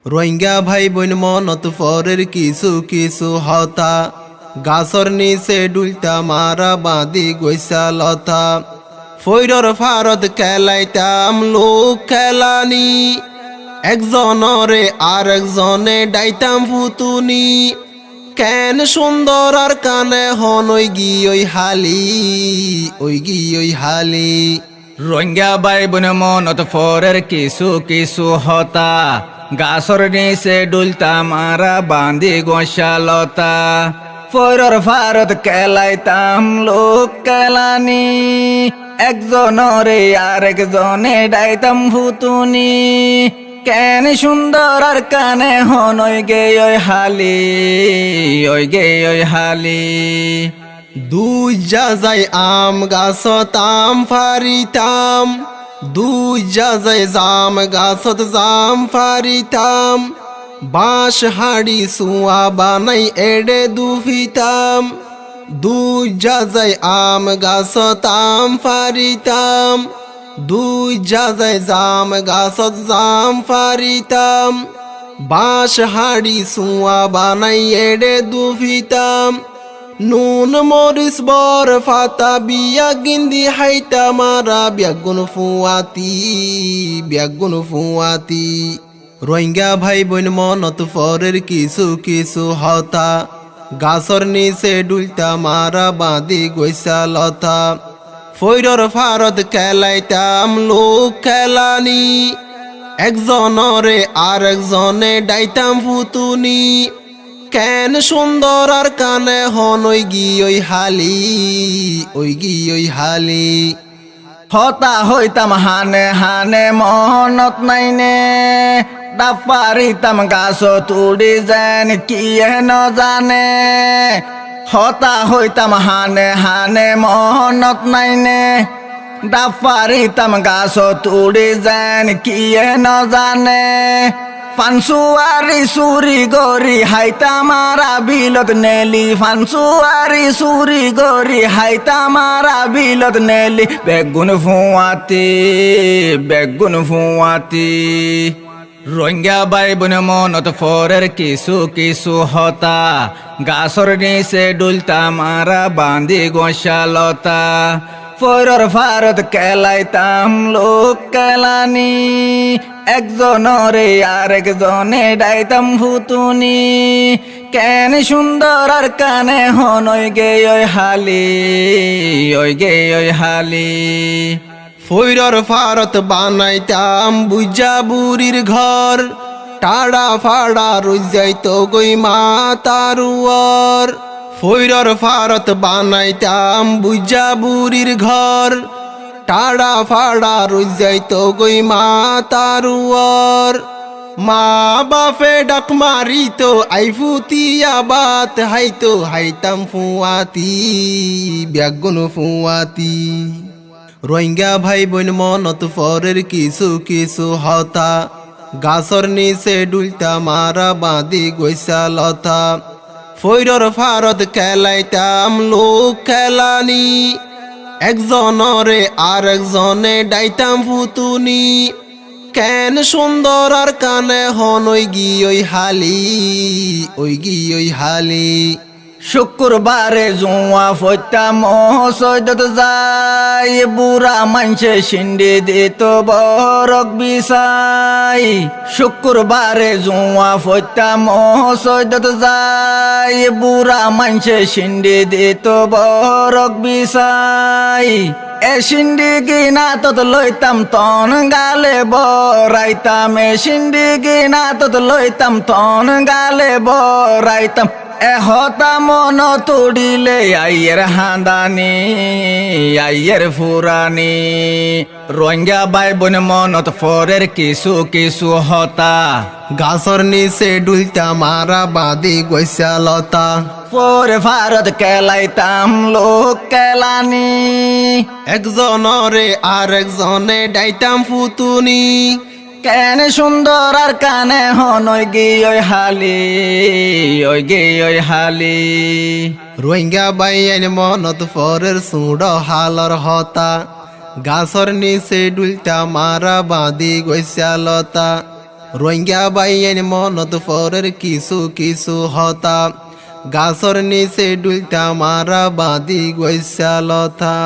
রোহিঙ্গা ভাই বোন মনত পরের কিছু কিছু হতা গাছর নিচে ডুলতা মারা বাঁধি গৈসা লতা ফৈরর ফারত খেলাইতাম লোক খেলানি একজনরে আর একজনে ডাইতাম ফুতুনি কেন সুন্দর আর কানে হন ওই গি ওই হালি ওই গি ওই হালি রোহিঙ্গা ভাই বোন মনত পরের কিছু কিছু হতা গাছর নিচে ডুলতা মারা বাঁধি গোসালতা ফৈরর ফারত খেলাইতাম লোক খেলানি একজনরে আর একজনে ডাইতাম ফুতুনি কেন সুন্দর আর কানে হন ওই গে ওই হালি ওই গে ওই হালি দুই যাই আম গাছত আম ফারিতাম দুই যাই জাম গাছত জাম ফারিতাম বাঁশ হাড়ি সুয়া বানাই এডে দুফিতাম দুই যাই আম গাছত আম ফারিতাম দুই যাই জাম গাছত জাম ফারিতাম বাঁশ হাড়ি সুয়া বানাই এডে দুফিতাম নুন মরিস বর ফাতা বিয়া গিন্দি হাইতা মারা ব্যাগুন ফুয়াতি রোহিঙ্গা ভাই বোন মনত পরের কিছু কিছু হতা গাছর নিচে ডুলতা মারা বাঁধি গৈসা লতা ফৈরর ফারত খেলাইতাম লোক খেলানি একজনরে আর একজনে ডাইতাম ফুতুনি কেন সুন্দর আর কানে হন ওই গি ওই হালি ওই গি ওই হালি হতা হইতাম হানে হানে মনত নাইনে ডাপারিতাম গাছ তুড়ি যেন কি ন জানে হতা হইতাম হানে হানে মনত নাইনে ডাপারিতাম গাছ তুড়ি যেন কি ন জানে ফানসুয়ারি সুরি গরি হাইতা মারা বিলত নেলি ফানসুয়ারি সুরি গরি হাইতা মারা বিলত নেলি বেগুন ফুয়াতি রোহিঙ্গা ভাই বোন মনত পরের কিছু কিছু হতা গাছর নিচে ডুলতা মারা বাঁধি গোসালতা ফৈরর ফারত খেলাইতাম লোক খেলানি একজনরে আর একজনে ডাইতাম ফুতুনি কেন সুন্দর আর কানে হন ওই গে ওই হালি ওই গে ওই হালি ফৈরর ফারত বানাইতাম বুঝা বুড়ির ঘর টাড়া ফাড়া রই যাইতো গই মা তারুয়ার ফৈরর ফারত বানাইতাম বুঝা বুড়ির ঘর টাড়া ফাড়া রই যাইতো গই মা তারুয়ার মা বাপে ডাক মারিতো আই ফুতিয়া বাত হাইতো হাইতাম ফুয়াতি ব্যাগুন ফুয়াতি রোহিঙ্গা ভাই বোন মনত পরের কিছু কিছু হতা গাছর নিচে ডুলতা মারা বাঁধি গৈসা লতা ফৈরর ফারত খেলাইতাম লোক খেলানি একজনরে আর একজনে ডাইতাম ফুতুনি কেন সুন্দর আর কানে হন ওই গি ওই হালি ওই গি ওই হালি শুক্রবারে জুয়া ফইতা মহসদত যাই বুড়া মানছে সিন্ডি দিত বরক বিছাই শুক্রবারে জুয়া ফইতা মহসদত যাই বুড়া মানছে সিন্ডি দিত বরক বিছাই এ সিন্ডি গিনা তত লইতাম তন গালে বরাইতাম এ সিন্ডি গিনা তত লইতাম তন গালে বরাইতাম এ হতা মন তুড়িলে আইয়ের হাঁদানি আইয়ের ফুরানি রোহিঙ্গা ভাই বোন মনত পরের কিছু কিছু হতা গাছর নিচে ডুলতা মারা বাঁধি গৈসা লতা পরে ভারত খেলাইতাম লোক খেলানি একজনরে আর একজনে ডাইতাম ফুতুনি কেন সুন্দর আর কানে হন ওই গে ওই হালি ওই গে ওই হালি রোহিঙ্গা বাইন মনত পরের সুড় হালর হতা গাছর নিচে ডুলতা মারা বাঁধি গৈসা লতা রোহিঙ্গা বাইয়েন মনত ফরের কিছু কিছু হতা গাছর নিচে ডুলতা মারা বাঁধি গৈছা লতা।